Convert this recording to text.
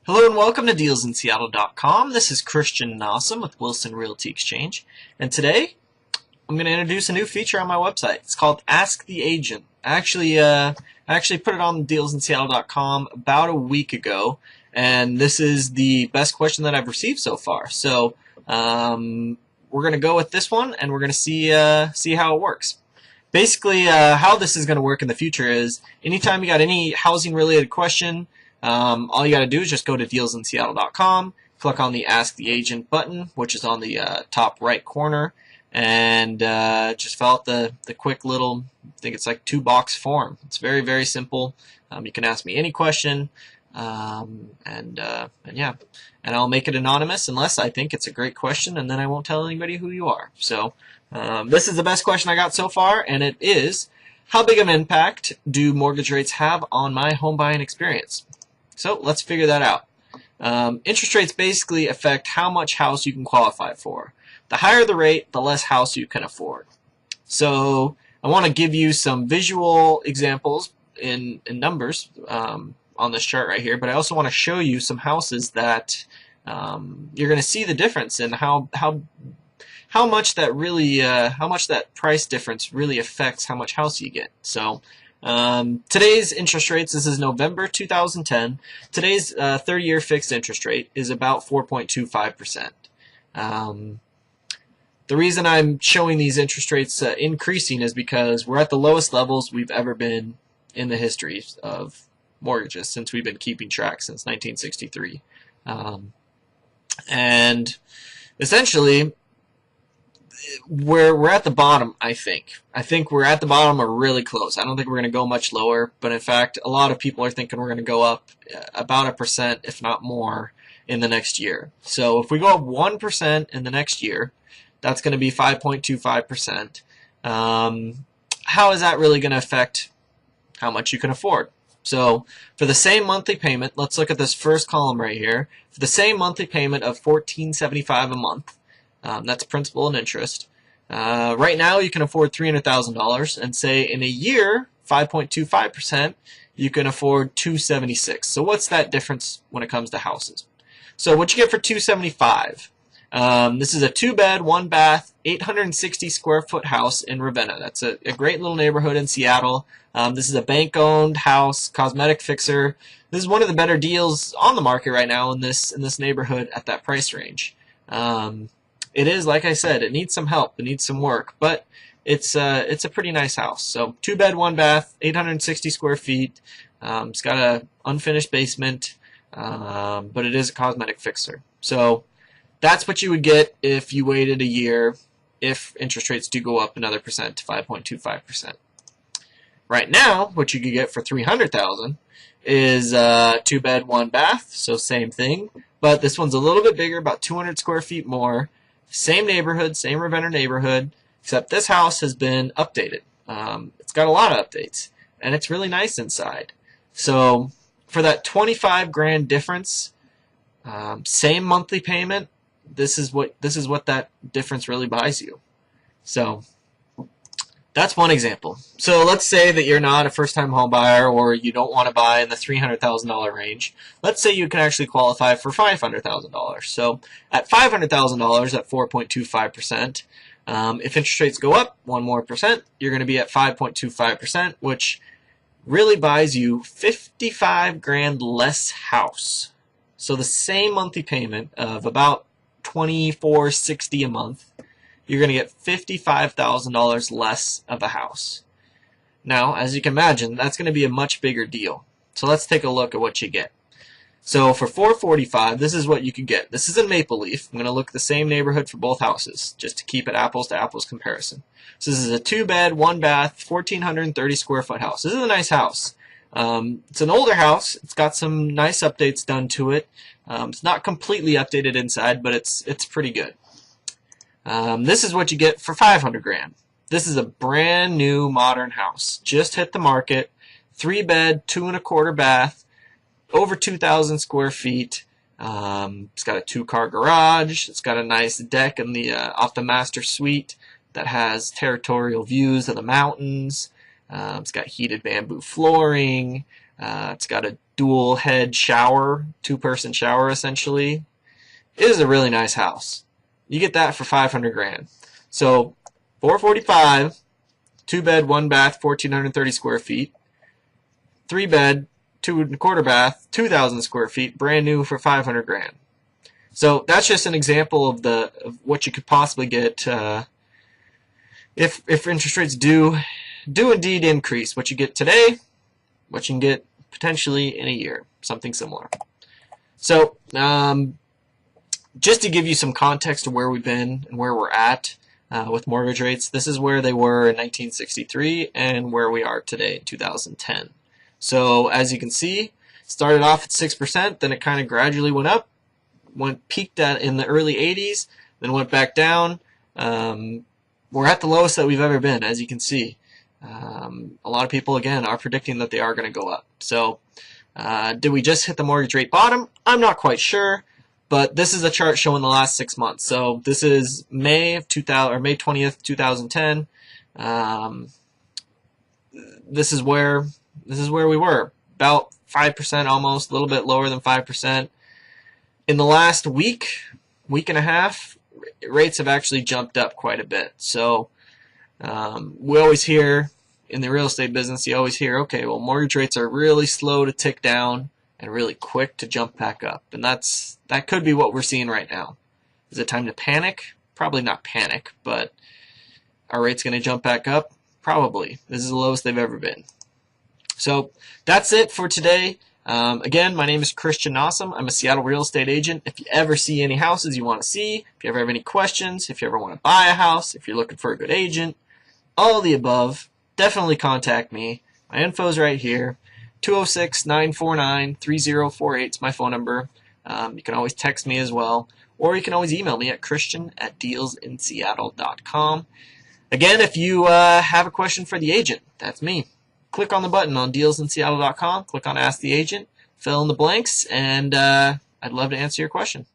Hello and welcome to DealsInSeattle.com. This is Christian Nossum with Wilson Realty Exchange, and today I'm going to introduce a new feature on my website. It's called Ask the Agent. I actually put it on DealsInSeattle.com about a week ago, and this is the best question that I've received so far. So we're going to go with this one, and we're going to see how it works. Basically, how this is going to work in the future is anytime you got any housing-related question, all you got to do is just go to DealsInSeattle.com, click on the Ask the Agent button, which is on the top right corner, and just fill out the quick little, I think it's like 2-box form. It's very, very simple. You can ask me any question, and I'll make it anonymous unless I think it's a great question, and then I won't tell anybody who you are. So this is the best question I got so far, and it is, how big of an impact do mortgage rates have on my home buying experience? So let's figure that out. Interest rates basically affect how much house you can qualify for. The higher the rate, the less house you can afford. So I want to give you some visual examples in numbers on this chart right here, but I also want to show you some houses that you're going to see the difference in how much that really how much that price difference really affects how much house you get. So today's interest rates, this is November 2010, today's 30-year fixed interest rate is about 4.25%. The reason I'm showing these interest rates increasing is because we're at the lowest levels we've ever been in the history of mortgages since we've been keeping track since 1963. And essentially, we're at the bottom, I think. I think we're at the bottom or really close. I don't think we're going to go much lower, but in fact, a lot of people are thinking we're going to go up about 1%, if not more, in the next year. So if we go up 1% in the next year, that's going to be 5.25%. How is that really going to affect how much you can afford? So for the same monthly payment, let's look at this first column right here. For the same monthly payment of $14.75 a month, that's principal and interest. Right now, you can afford $300,000, and say in a year, 5.25%, you can afford $276. So what's that difference when it comes to houses? So what you get for $275? This is a 2-bed, 1-bath, 860 square foot house in Ravenna. That's a great little neighborhood in Seattle. This is a bank-owned house, cosmetic fixer. This is one of the better deals on the market right now in this neighborhood at that price range. It is, like I said, it needs some help, it needs some work, but it's a pretty nice house. So 2-bed, 1-bath, 860 square feet. It's got a unfinished basement, but it is a cosmetic fixer. So that's what you would get if you waited a year, if interest rates do go up another percent to 5.25%. Right now, what you could get for $300,000 is 2-bed, 1-bath, so same thing, but this one's a little bit bigger, about 200 square feet more. Same neighborhood, same Ravenna neighborhood, except this house has been updated. It's got a lot of updates, and it's really nice inside. So for that 25 grand difference, same monthly payment, this is what that difference really buys you. So that's one example. So let's say that you're not a first-time home buyer, or you don't want to buy in the $300,000 range. Let's say you can actually qualify for $500,000. So at $500,000 at 4.25%, if interest rates go up one more percent, you're going to be at 5.25%, which really buys you 55 grand less house. So the same monthly payment of about $24.60 a month, you're going to get $55,000 less of a house. Now, as you can imagine, that's going to be a much bigger deal. So let's take a look at what you get. So for $445, this is what you could get. This is in Maple Leaf. I'm going to look at the same neighborhood for both houses, just to keep it apples to apples comparison. So this is a 2-bed, 1-bath, 1,430 square foot house. This is a nice house. It's an older house. It's got some nice updates done to it. It's not completely updated inside, but it's pretty good. This is what you get for 500 grand. This is a brand new modern house. Just hit the market. 3-bed, 2 1/4 bath, over 2,000 square feet. It's got a 2-car garage. It's got a nice deck in the off the master suite that has territorial views of the mountains. It's got heated bamboo flooring. It's got a dual head shower, 2-person shower essentially. It is a really nice house. You get that for 500 grand. So 445, 2-bed, 1-bath, 1,430 square feet. 3-bed, 2.25 bath, 2,000 square feet, brand new for 500 grand. So that's just an example of what you could possibly get if interest rates do indeed increase. What you get today, what you can get potentially in a year, something similar. So just to give you some context of where we've been and where we're at with mortgage rates, this is where they were in 1963 and where we are today in 2010. So as you can see, started off at 6%, then it kind of gradually went up, peaked in the early 80s, then went back down. We're at the lowest that we've ever been, as you can see. A lot of people, again, are predicting that they are going to go up. So did we just hit the mortgage rate bottom? I'm not quite sure, but this is a chart showing the last 6 months. So this is May 20th, 2010. This is where we were, about 5% almost, a little bit lower than 5%. In the last week and a half, rates have actually jumped up quite a bit. So we always hear in the real estate business, you always hear, okay, well, mortgage rates are really slow to tick down and really quick to jump back up. And that could be what we're seeing right now. Is it time to panic? Probably not panic, but are rates going to jump back up? Probably. This is the lowest they've ever been. So that's it for today. Again, my name is Christian Nossum. I'm a Seattle real estate agent. If you ever see any houses you want to see, if you ever have any questions, if you ever want to buy a house, if you're looking for a good agent, all of the above, definitely contact me. My info is right here. 206-949-3048 is my phone number. You can always text me as well, or you can always email me at christian@dealsinseattle.com. Again, if you have a question for the agent, that's me. Click on the button on dealsinseattle.com, click on Ask the Agent, fill in the blanks, and I'd love to answer your question.